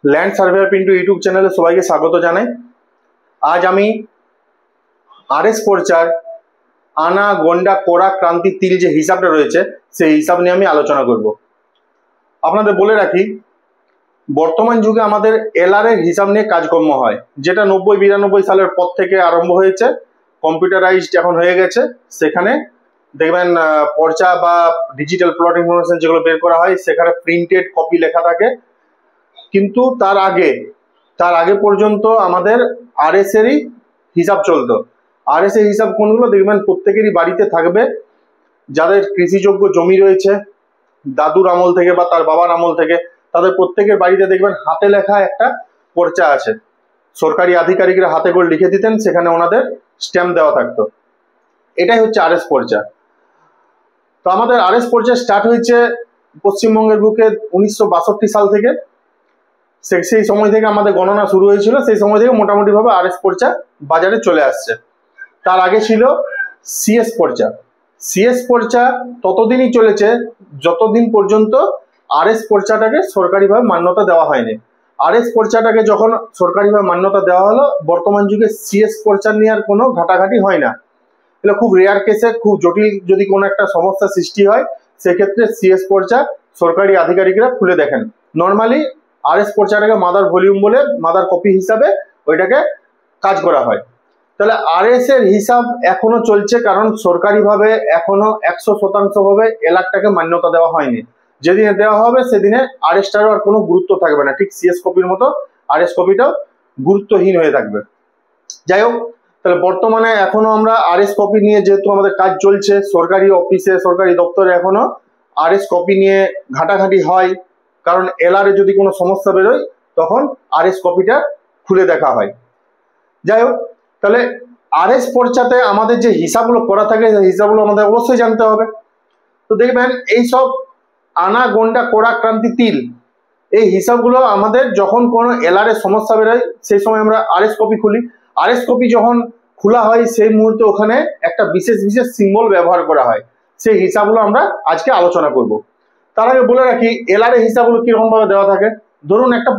Land surveyor Pintu YouTube চ্যানেলে সবাইকে স্বাগত জানাই। আজ আমি আরএস পর্চার আনা গন্ডা কোরা ক্রান্তি তিল যে হিসাবটা রয়েছে সেই হিসাব নিয়ে আমি আলোচনা করব। আপনাদের বলে রাখি, বর্তমান যুগে আমাদের এলআর এর হিসাব নিয়ে কাজকর্ম হয়, যেটা 90-92 সালের পর থেকে আরম্ভ হয়েছে, কম্পিউটারাইজড এখন হয়ে গেছে। সেখানে দেখবেন পর্চা বা ডিজিটাল প্লট ইনফরমেশন যেগুলো বের করা হয় সেখানে প্রিন্টেড কপি লেখা থাকে, কিন্তু তার আগে পর্যন্ত আমাদের আরএস এরই হিসাব চলতো। আরএস এর হিসাব কোনগুলো দেখবেন প্রত্যেকেরই বাড়িতে থাকবে, যাদের কৃষিযোগ্য জমি রয়েছে দাদুর আমল থেকে বা তার বাবার আমল থেকে, তাদের প্রত্যেকের বাড়িতে দেখবেন হাতে লেখা একটা পর্চা আছে। সরকারি আধিকারিকরা হাতে করে লিখে দিতেন, সেখানে ওনাদের স্ট্যাম্প দেওয়া থাকতো। এটাই হচ্ছে আরএস পর্চা। তো আমাদের আরএস পর্চা স্টার্ট হয়েছে পশ্চিমবঙ্গের বুকে 1962 সাল থেকে। সেই সময় থেকে আমাদের গণনা শুরু হয়েছিল, সেই সময় থেকে মোটামুটি ভাবে আরএস পর্চা বাজারে চলে আসছে। তার আগে ছিল সিএস পর্চা। সিএস পর্চা ততদিনই চলেছে যতদিন পর্যন্ত আরএস পর্চাটাকে সরকারিভাবে মান্যতা দেওয়া হয়নি। আরএস পর্চাটাকে যখন সরকারিভাবে মান্যতা দেওয়া হলো, বর্তমান যুগে সিএস পর্চা নিয়ে আর কোনো ঘাটাঘাটি হয় না। এগুলো খুব রেয়ার কেসে, খুব জটিল যদি কোনো একটা সমস্যা সৃষ্টি হয় সেক্ষেত্রে সিএস পর্চা সরকারি আধিকারিকরা খুলে দেখেন। নর্মালি আরএস পর্চাটাকে মাদার ভলিউম বলে মাদার কপি হিসাবে ওইটাকে কাজ করা হয়। তাহলে আরএস এর হিসাব এখনো চলছে, কারণ সরকারিভাবে এখনো 100% ভাবে এলআরটাকে মান্যতা দেওয়া হয়নি। যেদিনে দেওয়া হবে সেদিনে আরএসটারও আর কোনো গুরুত্ব থাকবে না, ঠিক সিএস কপির মতো আরএস কপিটাও গুরুত্বহীন হয়ে থাকবে। যাই হোক, তাহলে বর্তমানে এখনো আমরা আরএস কপি নিয়ে যেহেতু আমাদের কাজ চলছে, সরকারি অফিসে সরকারি দপ্তরে এখনো আরএস কপি নিয়ে ঘাটাঘাটি হয়, কারণ এলআরে যদি কোনো সমস্যা বেরোয় তখন আরএস কপিটা খুলে দেখা হয়। যাই হোক, তাহলে আরএস পর্চাতে আমাদের যে হিসাবগুলো করা থাকে সেই হিসাবগুলো আমাদের অবশ্যই জানতে হবে। তো দেখবেন এইসব আনা গন্ডা কোরা ক্রান্তি তিল এই হিসাবগুলো আমাদের যখন কোনো এলআর এর সমস্যা বেরোয় সেই সময় আমরা আরএস কপি খুলি। আরএস কপি যখন খোলা হয় সেই মুহূর্তে ওখানে একটা বিশেষ সিম্বল ব্যবহার করা হয়। সেই হিসাবগুলো আমরা আজকে আলোচনা করব। তার আগে বলে রাখি, এলআর এর হিসাবগুলো কিরকম ভাবে দেওয়া থাকে। ধরুন একটা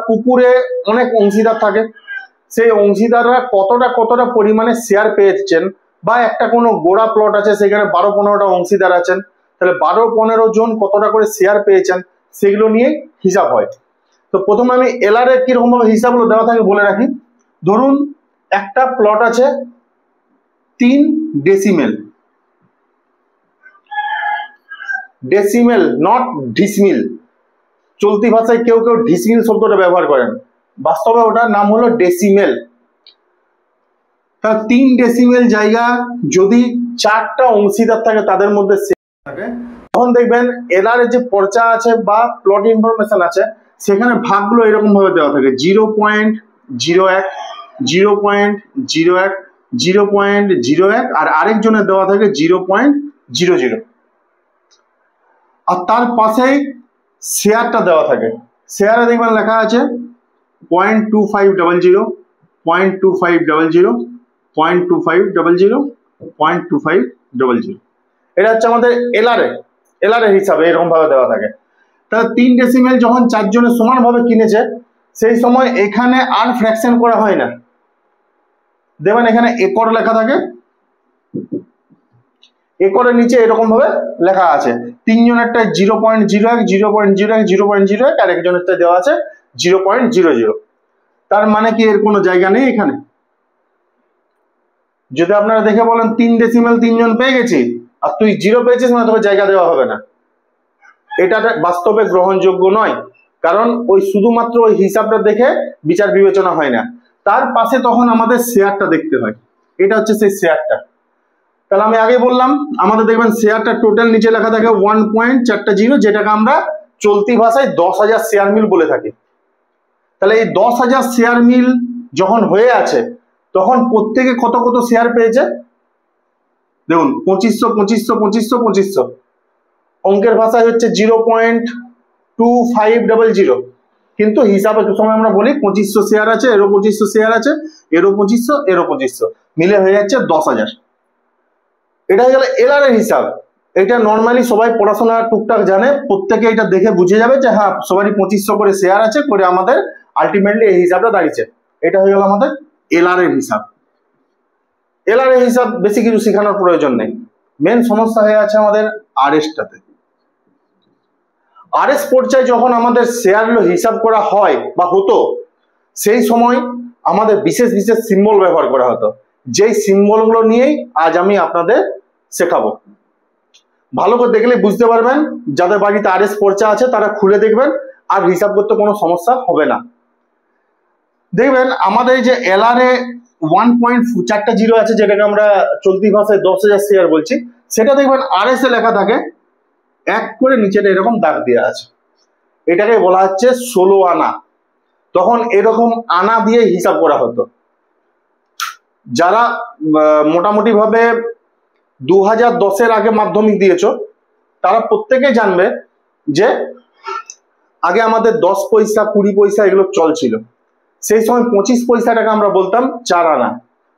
পুকুরে অনেক অংশীদার থাকে, সেই অংশীদাররা কতটা পরিমাণে শেয়ার পেয়েছেন, বা একটা কোনো গোড়া প্লট আছে সেখানে 12-15টা অংশীদার আছেন, তাহলে 12-15 জন কতটা করে শেয়ার পেয়েছেন সেগুলো নিয়ে হিসাব হয়। তো প্রথমে আমি এলআর এর কিরকম ভাবে হিসাবগুলো দেওয়া থাকে বলে রাখি। ধরুন একটা প্লট আছে 3 ডেসিমেল, নট ডিসমিল। চলতি ভাষায় কেউ ডিসমিল শব্দটা ব্যবহার করেন, বাস্তবে ওটার নাম হলো ডেসিমেল। 3 ডেসিমেল জায়গা যদি 4টা অংশীদার থাকে তাদের মধ্যে থাকে, তখন দেখবেন এলআর এর যে পর্চা আছে বা প্লট ইনফরমেশন আছে সেখানে ভাগগুলো এরকম ভাবে দেওয়া থাকে 0.01, 0.01, 0.01 আর আরেকজনের দেওয়া থাকে 0.00। আর তার পাশেই শেয়ারটা দেওয়া থাকে। শেয়ারে দেখবেন লেখা আছে 0.2500, 0.2500, 0.2500, 0.2500। এটা হচ্ছে আমাদের এলআর এর হিসাবে এরকম ভাবে দেওয়া থাকে। তাহলে 3 ডেসিমেল যখন 4 জনের সমান ভাবে কিনেছে সেই সময় এখানে আর ফ্র্যাকশন করা হয় না। দেখবেন এখানে একর লেখা থাকে, একরের নিচে এরকম ভাবে লেখা আছে 3 জনেরটা 0.01, 0.01, 0.01 আর একজনেরটা দেওয়া আছে 0.00। তার মানে কি এর কোনো জায়গা নেই এখানে? যদি আপনারা দেখে বলেন 3 ডেসিমেল 3 জন পেয়ে গেছি আর তুই 0 পেয়েছিস, মানে তোকে জায়গা দেওয়া হবে না, এটা বাস্তবে গ্রহণযোগ্য নয়। কারণ ওই শুধুমাত্র ওই হিসাবটা দেখে বিচার বিবেচনা হয় না, তার পাশে তখন আমাদের শেয়ারটা দেখতে হয়। এটা হচ্ছে সেই শেয়ারটা। তাহলে আমি আগে বললাম আমাদের দেখবেন শেয়ারটা টোটাল নিচে লেখা থাকে 1.40, যেটাকে আমরা চলতি ভাষায় 10,000 শেয়ার মিল বলে থাকি। তাহলে এই 10,000 শেয়ার মিল যখন হয়ে আছে তখন প্রত্যেকে কত শেয়ার পেয়েছে দেখুন, 2500। অঙ্কের ভাষায় হচ্ছে 0.2500, কিন্তু হিসাবে সময় আমরা বলি 2500 শেয়ার আছে, এরও 2500 শেয়ার আছে, এরও 2500, এরও 2500, মিলে হয়ে যাচ্ছে 10,000। এটা হয়ে গেল এলআর এর হিসাব। এটা নর্মালি সবাই পড়াশোনা টুকটাক জানে, প্রত্যেকে এটা দেখে বুঝে যাবে যে হ্যাঁ সবারই 2500 করে শেয়ার আছে করে আমাদের আলটিমেটলি এই হিসাবটা দাঁড়িয়েছে। এটা হয়ে গেল আমাদের এলআর এর হিসাব। এলআর এর হিসাব বেশি কিছু শেখানোর প্রয়োজন নেই। মেন সমস্যা হয়ে আছে আমাদের আরএসটাতে। আরএস পর্যায়ে যখন আমাদের শেয়ারগুলো হিসাব করা হয় বা হতো, সেই সময় আমাদের বিশেষ বিশেষ সিম্বল ব্যবহার করা হতো, যেই সিম্বলগুলো নিয়েই আজ আমি আপনাদের শেখাবো। ভালো করে দেখলে বুঝতে পারবেন, যাদের বাড়িতে আরএস পর্চা আছে তারা খুলে দেখবেন, আর হিসাব করতে কোনো সমস্যা হবে না। দেখবেন আমাদের যে এলআর এ 1.4টা জিরো আছে, যেটাকে আমরা চলতি ভাষায় 10,000 শেয়ার বলছি, সেটা দেখবেন আরএস এ লেখা থাকে এক করে নিচেটা এরকম দাগ দেওয়া আছে, এটাকে বলা হচ্ছে 16 আনা। তখন এরকম আনা দিয়ে হিসাব করা হতো। যারা মোটামুটি ভাবে 2010-এর আগে মাধ্যমিক দিয়েছো তারা প্রত্যেকেই জানবে যে আগে আমাদের 10 পয়সা 20 পয়সা এগুলো চলছিল। সেই সময় 25 পয়সাটাকে আমরা বলতাম 4 আনা,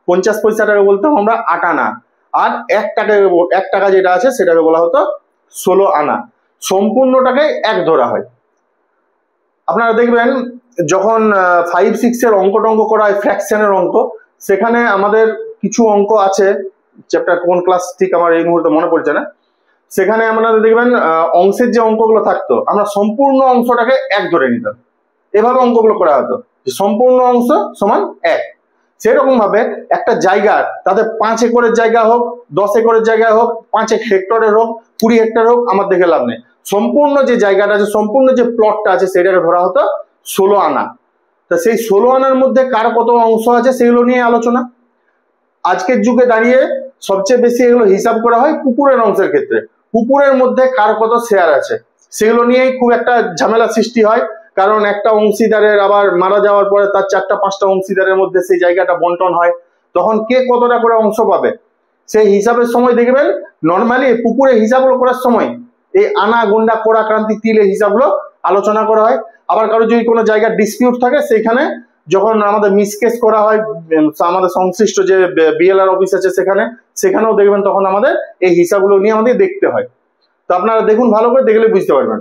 50 পয়সাটাকে বলতাম আমরা 8 আনা, আর 1 টাকা যেটা আছে সেটাকে বলা হতো 16 আনা। সম্পূর্ণটাকে এক ধরা হয়। আপনারা দেখবেন যখন 5-6 এর অঙ্ক টঙ্ক করা হয়, ফ্র্যাকশনের অঙ্ক, সেখানে আমাদের কিছু অঙ্ক আছে, চ্যাপ্টার কোন ক্লাস ঠিক আমার এই মুহূর্তে মনে পড়ছে না, সেখানে আপনারা দেখবেন অংশের যে অঙ্কগুলো থাকতো আমরা সম্পূর্ণ অংশটাকে এক ধরে নিতাম। এভাবে অঙ্কগুলো করা হতো যে সম্পূর্ণ অংশ সমান 1। সেরকম ভাবে একটা জায়গার তাদের 5 একরের জায়গা হোক, 10 একরের জায়গা হোক, 5 হেক্টরের হোক, 20 হেক্টর হোক, আমার দেখে লাভ নেই, সম্পূর্ণ যে জায়গাটা আছে, সম্পূর্ণ যে প্লটটা আছে সেটাকে ধরা হতো 16 আনা। তা সেই 16 আনার মধ্যে কার কত অংশ আছে সেগুলো নিয়ে আলোচনা। আজকের যুগে দাঁড়িয়ে সবচেয়ে বেশি এগুলো হিসাব করা হয় পুকুরের অংশের ক্ষেত্রে। পুকুরের মধ্যে কার কত শেয়ার আছে সেগুলো নিয়েই খুব একটা ঝামেলা সৃষ্টি হয়, কারণ একটা অংশীদারের আবার মারা যাওয়ার পরে তার 4টা-5টা অংশীদারের মধ্যে সেই জায়গাটা বন্টন হয়, তখন কে কতটা করে অংশ পাবে সেই হিসাবের সময় দেখবেন নর্মালি পুকুরে হিসাবগুলো করার সময় এই আনা গন্ডা কোড়া ক্রান্তি তিলের হিসাবগুলো আলোচনা করা হয়। আবার কারো যদি কোনো জায়গার ডিসপিউট থাকে সেইখানে যখন আমাদের মিসকেস করা হয় আমাদের সংশ্লিষ্ট যে বিএলআর অফিস আছে সেখানেও দেখবেন তখন আমাদের এই হিসাবগুলো নিয়ে আমাদের দেখতে হয়। তো আপনারা দেখুন, ভালো করে দেখলে বুঝতে পারবেন।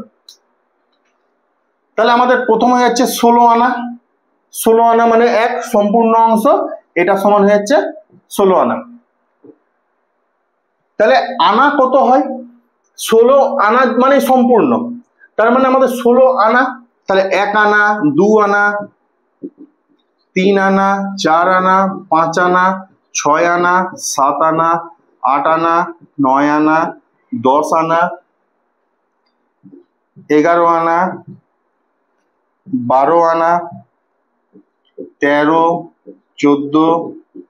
তাহলে আমাদের প্রথম হয়ে যাচ্ছে 16 আনা। 16 আনা মানে এক সম্পূর্ণ অংশ, এটা সমান হয়ে যাচ্ছে 16 আনা। তাহলে আনা কত হয়? 16 আনা মানে সম্পূর্ণ, তার মানে আমাদের 16 আনা। তাহলে 1 আনা, 2 আনা, 3 আনা, 4 আনা, 5 আনা, 6 আনা, 7 আনা, 8 আনা, 9 আনা, 10 আনা, 11 আনা, 12 আনা, 13, 14,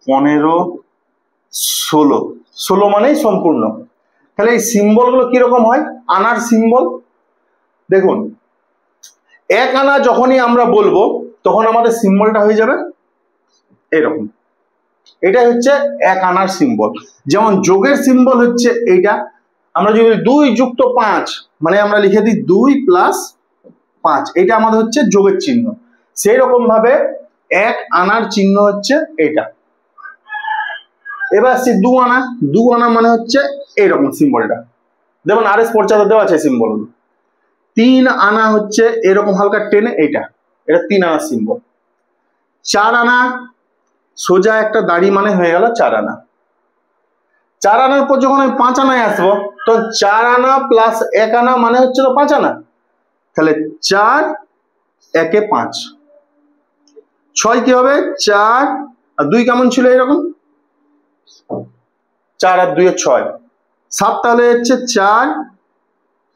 15, 16। 16 মানেই সম্পূর্ণ। তাহলে এই সিম্বল গুলো কিরকম হয়? আনার সিম্বল দেখুন, 1 আনা যখনই আমরা বলবো তখন আমাদের সিম্বলটা হয়ে যাবে এরকম। এটা হচ্ছে 1 আনার সিম্বল। যেমন যোগের সিম্বল হচ্ছে এইটা, আমরা যদি 2 যুক্ত 5 মানে আমরা লিখে দিই 2 + 5, এটা আমাদের হচ্ছে যোগের চিহ্ন। সেই রকম ভাবে 1 আনার চিহ্ন হচ্ছে এটা। এবার আসছি 2 আনা। 2 আনা মানে হচ্ছে এইরকম সিম্বলটা, দেখুন আরএস পর্চাতে দেওয়া আছে সিম্বল। 3 আনা হচ্ছে এরকম হালকা টেনে, এটা 3 আনার সিম্বল। 4 আনা সোজা একটা দাড়ি মানে হয়ে গেল 4 আনা। 4 আনার পর যখন আমি 5 আনায় আসবো তো 4 আনা প্লাস 1 আনা মানে হচ্ছে তো 5 আনা। তাহলে 4 1 5, 6 কি হবে 4 আর 2 কেমন ছিল এরকম, 4 আর 2 6, 7 তাহলে হচ্ছে 4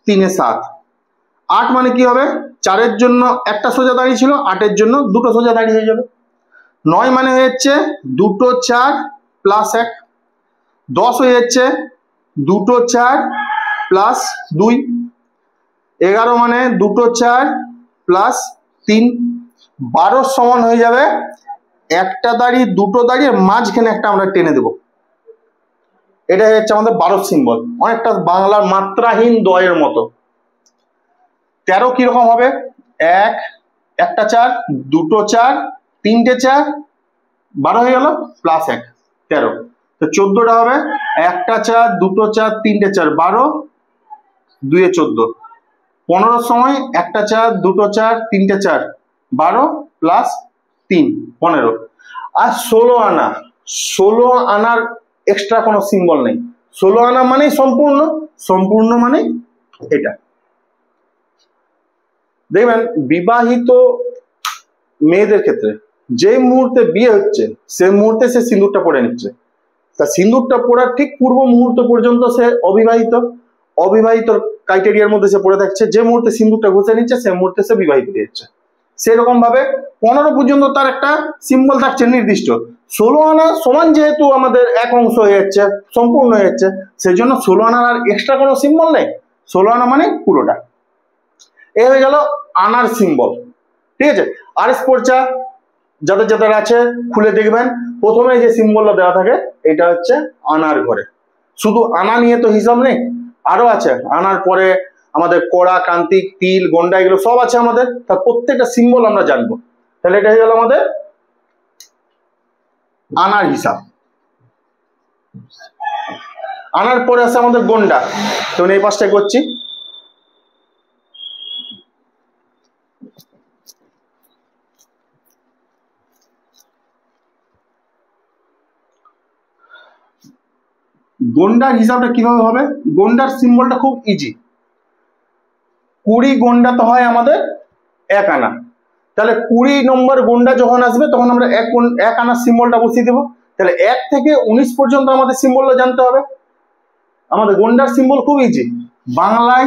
3 7, 8 মানে কি হবে 4 এর জন্য একটা সোজা দাঁড়িয়ে ছিল, 8 এর জন্য দুটো সোজা দাঁড়িয়ে হয়ে যাবে। 9 মানে হয়ে যাচ্ছে দুটো 4 প্লাস 1। 10 হয়ে যাচ্ছে দুটো 4 প্লাস 2। 11 মানে দুটো 4 প্লাস 3। 12 সমান হয়ে যাবে একটা দাড়ি দুটো দাড়ি মাঝখানে একটা আমরা টেনে দেবো, এটা হচ্ছে আমাদের 12 সিম্বল, অনেকটা বাংলার মাত্রাহীন দয়ের মতো। 13 কিরকম হবে 1 একটা 4 দুটো 4 তিনটে 4, 12 হয়ে গেল প্লাস 1 13। তো 14টা হবে, একটা 4, দুটো 4, তিনটে 4, 12, 2 এ 14, 15 সময় একটা 4, দুটো 4, তিনটে 4, 12 প্লাস 3, 15। আর 16 আনা, 16 আনার এক্সট্রা কোনো সিম্বল নেই। 16 আনা মানেই সম্পূর্ণ, সম্পূর্ণ মানে এটা। দেখবেন বিবাহিত মেয়েদের ক্ষেত্রে যে মুহূর্তে বিয়ে হচ্ছে সেই মুহূর্তে সে সিঁদুরটা পরে নিচ্ছে। তা সিঁদুরটা পরার ঠিক পূর্ব মুহূর্ত পর্যন্ত সে অবিবাহিত, অবিবাহিত ক্রাইটেরিয়ার মধ্যে সে পড়ে থাকছে। যে মুহূর্তে সিঁদুরটা ঘষে নিচ্ছে সেই মুহূর্তে সে বিবাহিত হয়ে যাচ্ছে। সেরকম ভাবে 15 পর্যন্ত তার একটা সিম্বল থাকছে নির্দিষ্ট। 16 আনা সমান যেহেতু আমাদের এক অংশ হয়ে যাচ্ছে, সম্পূর্ণ হয়ে যাচ্ছে, সেই জন্য 16 আনার আর এক্সট্রা কোনো সিম্বল নেই। 16 আনা মানে পুরোটা। এ হয়ে গেল আনার সিম্বল। ঠিক আছে, আরএস পর্চা যাদের যাদের আছে খুলে দেখবেন, প্রথমে যে সিম্বলটা দেওয়া থাকে এটা হচ্ছে আনার ঘরে। শুধু আনা নিয়ে তো হিসাব নেই, আরো আছে। আনার পরে আমাদের কোড়া, ক্রান্তিক, তিল, গন্ডা এগুলো সব আছে আমাদের। তার প্রত্যেকটা সিম্বল আমরা জানবো। তাহলে এটা হয়ে গেল আমাদের আনার হিসাব। আনার পরে আছে আমাদের গন্ডা। তো এই পাশটায় করছি। গন্ডার হিসাবটা কিভাবে হবে? গন্ডার সিম্বলটা খুব ইজি। 20 গন্ডাতে হয় আমাদের 1 আনা। তাহলে 20 নম্বর গন্ডা যখন আসবে তখন আমরা 1 আনার সিম্বলটা বসিয়ে দেবো। তাহলে 1 থেকে 19 পর্যন্ত আমাদের সিম্বলটা জানতে হবে। আমাদের গন্ডার সিম্বল খুব ইজি। বাংলায়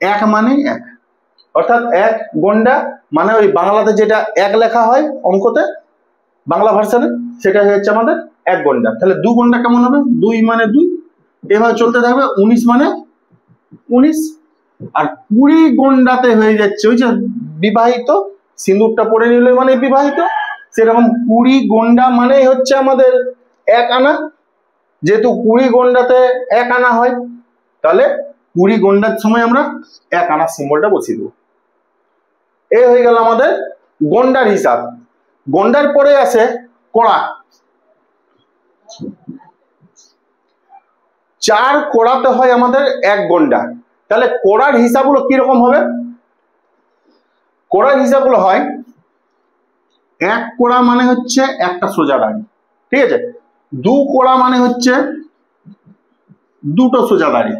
1 মানে 1, অর্থাৎ 1 গন্ডা মানে ওই বাংলাতে যেটা 1 লেখা হয় অঙ্কতে বাংলা ভার্সনে, সেটা হচ্ছে আমাদের 1 গন্ডা। তাহলে 2 গন্ডা কেমন হবে? 2 মানে 2, এভাবে চলতে থাকবে। 19 মানে 19। আর 20 গন্ডাতে হয়ে যাচ্ছে ওই যে বিবাহিত, সিঁদুরটা পরে নিলে মানে বিবাহিত। সেরকম 20 গন্ডা মানে হচ্ছে আমাদের 1 আনা। যেহেতু 20 গন্ডাতে 1 আনা হয়, তাহলে 20 গন্ডার সময় আমরা 1 আনা সিম্বলটা বসিয়ে দেবো। এই হয়ে গেল আমাদের গন্ডার হিসাব। গন্ডার পরে আছে কোড়া। 4 কোড়াতে হয় আমাদের 1 গন্ডা। তাহলে কোড়ার হিসাবগুলো কিরকম হবে? কোড়ার হিসাবগুলো হয় 1 কোড়া মানে হচ্ছে একটা সোজা দাঁড়ি। ঠিক আছে, 2 কোড়া মানে হচ্ছে দুটো সোজা দাঁড়ি,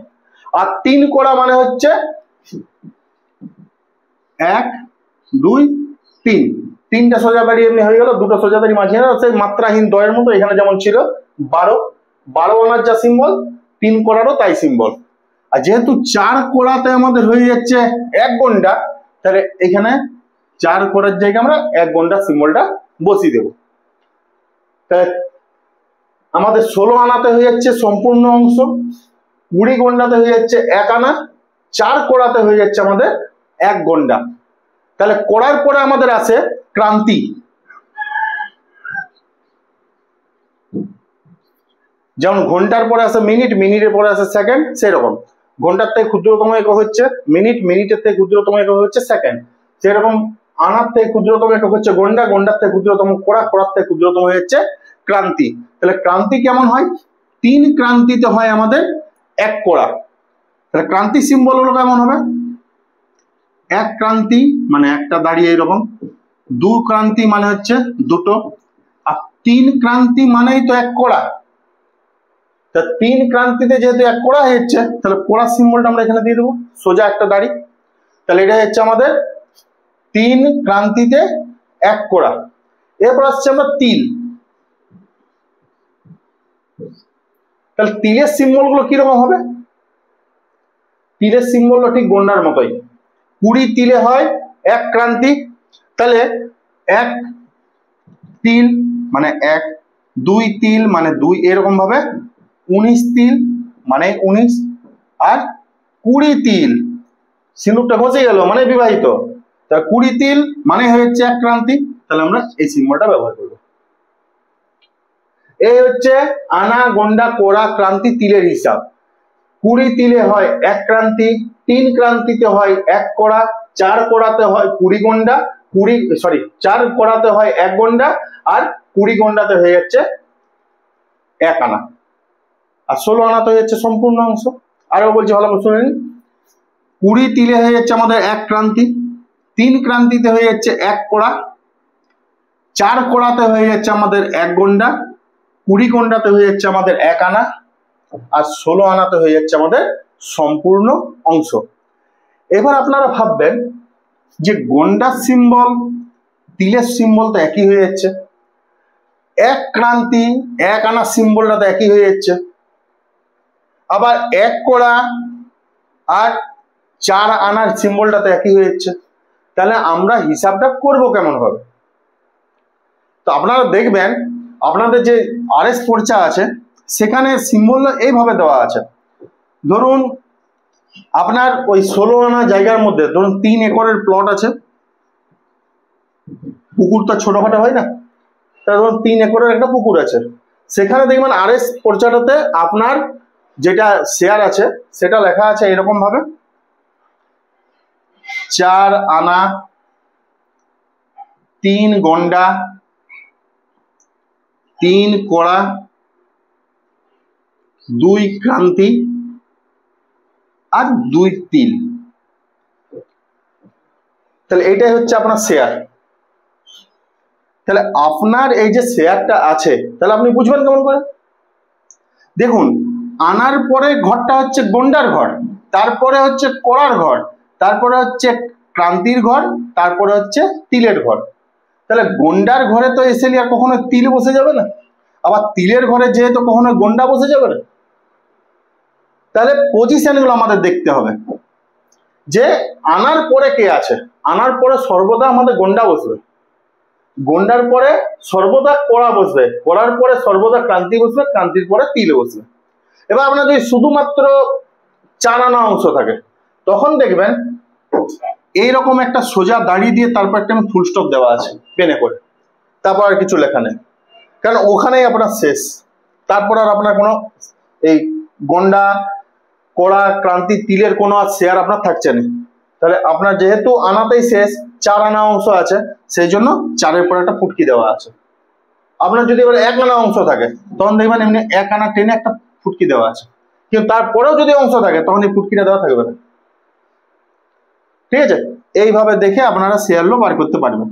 আর 3 কোড়া মানে হচ্ছে 1 2 3, 3টা সোজা দাঁড়ি এমনি হয়ে গেল। দুটো সোজা দাঁড়ি মাঝে সেই মাত্রাহীন দয়ের মতো এখানে যেমন ছিল 12 আনার যা সিম্বল, 3 কোড়ারও তাই সিম্বল। আর যেহেতু 4 কোড়াতে আমাদের হয়ে যাচ্ছে 1 গন্ডা, তাহলে এখানে 4 কোড়ার জায়গায় আমরা 1 গন্ডা সিম্বলটা বসিয়ে দেব। তাহলে আমাদের 16 আনাতে হয়ে যাচ্ছে সম্পূর্ণ অংশ, 20 গন্ডাতে হয়ে যাচ্ছে 1 আনা, 4 কোড়াতে হয়ে যাচ্ছে আমাদের 1 গন্ডা। তাহলে কোড়ার পরে আমাদের আছে ক্রান্তি। যেমন ঘন্টার পরে আছে মিনিট, মিনিটের পরে আছে সেকেন্ড, সেরকম ঘন্টার থেকে ক্ষুদ্রতম একক হচ্ছে মিনিট, মিনিটের থেকে ক্ষুদ্রতম একক হচ্ছে সেকেন্ড। সেরকম আনার থেকে ক্ষুদ্রতম একক হচ্ছে গন্ডা, গন্ডার থেকে ক্ষুদ্রতম কোড়া, কোড়ার থেকে ক্ষুদ্রতম হচ্ছে ক্রান্তি। তাহলে ক্রান্তি কেমন হয়? 3 ক্রান্তিতে হয় আমাদের 1 কোড়া। তাহলে ক্রান্তি সিম্বল হলো কেমন হবে? 1 ক্রান্তি মানে একটা দাঁড়িয়ে এরকম, 2 ক্রান্তি মানে হচ্ছে দুটো, আর 3 ক্রান্তি মানেই তো 1 কোড়া। তা 3 ক্রান্তিতে যেহেতু 1 কোড়া হচ্ছে, তাহলে কোড়া সিম্বলটা আমরা এখানে দিয়ে দেবো, সোজা একটা দাঁড়ি। তাহলে এটা হচ্ছে আমাদের 3 ক্রান্তিতে 1 কোড়া। এরপর আসছে আমরা তিল। তাহলে তিলের সিম্বল গুলো কিরকম হবে? তিলের সিম্বলটা ঠিক গন্ডার মতোই। 20 তিলে হয় 1 ক্রান্তি। তাহলে 1 তিল মানে 1, 2 তিল মানে 2, এরকম ভাবে 19 তিল মানে 19, আর 20 তিল সিঁদুরটা ঘষে গেল মানে বিবাহিত। তা 20 তিল মানে হচ্ছে 1 ক্রান্তি। তাহলে আমরা এই সিম্বলটা ব্যবহার করব। এই হচ্ছে আনা, গন্ডা, কোড়া, ক্রান্তি, তিলের হিসাব। 20 তিলে হয় 1 ক্রান্তি, 3 ক্রান্তিতে হয় 1 কোড়া, 4 কোড়াতে হয় 20 গন্ডা, 4 কোড়াতে হয় 1 গন্ডা, আর 20 গন্ডাতে হয়ে যাচ্ছে 1 আনা, আর 16 আনা তো হয়ে যাচ্ছে সম্পূর্ণ অংশ। আরও বলছি ভালো করে শুনে নিন। 20 তিলে হয়ে যাচ্ছে আমাদের 1 ক্রান্তি, 3 ক্রান্তিতে হয়ে যাচ্ছে 1 কোড়া, 4 কোড়াতে হয়ে যাচ্ছে আমাদের 1 গন্ডা, 20 গন্ডাতে হয়ে যাচ্ছে আমাদের 1 আনা, আর 16 আনাতে হয়ে যাচ্ছে আমাদের সম্পূর্ণ অংশ। এবার আপনারা ভাববেন যে গন্ডার সিম্বল তিলের সিম্বল তো একই হয়ে যাচ্ছে, 1 ক্রান্তি 1 আনা সিম্বলটা তো একই হয়ে যাচ্ছে, আবার 1 কোড়া আর 4 আনার সিম্বলটা তো একই হয়ে যাচ্ছে। তাহলে আমরা হিসাবটা করব কেমন ভাবে? তো আপনারা দেখবেন আপনাদের যে আরএস পর্চা আছে সেখানে সিম্বল এইভাবে দেওয়া আছে। ধরুন আপনার ওই 16 আনা জায়গার মধ্যে ধরুন 3 একরের প্লট আছে, পুকুর তো ছোটখাটো হয় না, তা ধরুন 3 একরের একটা পুকুর আছে, সেখানে দেখবেন আরএস পর্চাটাতে আপনার যেটা শেয়ার আছে সেটা লেখা আছে এরকম ভাবে 4 আনা 3 গন্ডা 3 কোড়া 2 ক্রান্তি আর 2 তিল। তাহলে এইটাই হচ্ছে আপনার শেয়ার। তাহলে আপনার এই যে শেয়ারটা আছে তাহলে আপনি বুঝবেন কেমন করে? দেখুন, আনার পরে ঘরটা হচ্ছে গন্ডার ঘর, তারপরে হচ্ছে কোড়ার ঘর, তারপরে হচ্ছে ক্রান্তির ঘর, তারপরে হচ্ছে তিলের ঘর। তাহলে গন্ডার ঘরে তো এসে আর কখনো তিল বসে যাবে না, আবার তিলের ঘরে যেহেতু কখনো গন্ডা বসে যাবে না। তাহলে পজিশনগুলো আমাদের দেখতে হবে যে আনার পরে কে আছে। আনার পরে সর্বদা আমাদের গন্ডা বসবে, গন্ডার পরে সর্বদা কোড়া বসবে, কোড়ার পরে সর্বদা ক্রান্তি বসবে, ক্রান্তির পরে তিল বসবে। এবার আপনার যদি শুধুমাত্র 4 আনা অংশ থাকে তখন দেখবেন এইরকম একটা সোজা দাড়ি দিয়ে তারপর একটা ফুল স্টপ দেওয়া আছে পেনে করে, তারপর আর কিছু লেখা নেই, কারণ ওখানেই আপনার শেষ। তারপর আর আপনার কোনো এই গন্ডা কোড়া ক্রান্তি তিলের কোনো আর শেয়ার আপনার থাকছে না। তাহলে আপনার যেহেতু আনাতেই শেষ, 4 আনা অংশ আছে, সেই জন্য 4-এর পরে একটা ফুটকি দেওয়া আছে। আপনার যদি এবার 1 আনা অংশ থাকে তখন দেখবেন এমনি 1 আনা টেনে একটা ফুটকি দেওয়া আছে, কিন্তু তারপরেও যদি অংশ থাকে তখন এই ফুটকিটা দেওয়া থাকবে না। ঠিক আছে, এইভাবে দেখে আপনারা শেয়ারগুলো বার করতে পারবেন।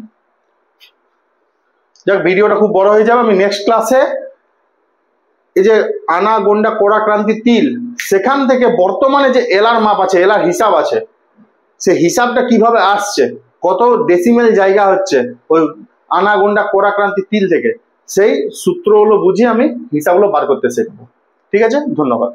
যাক, ভিডিওটা খুব বড় হয়ে যাবে। আমি নেক্সট ক্লাসে এই যে আনা গন্ডা কোড়া ক্রান্তি তিল সেখান থেকে বর্তমানে যে এলার মাপ আছে, এলার হিসাব আছে, সেই হিসাবটা কিভাবে আসছে, কত ডেসিমেল জায়গা হচ্ছে ওই আনা গন্ডা কোড়া ক্রান্তি তিল থেকে, সেই সূত্রগুলো বুঝিয়ে আমি হিসাবগুলো বার করতে শিখবো। ঠিক আছে, ধন্যবাদ।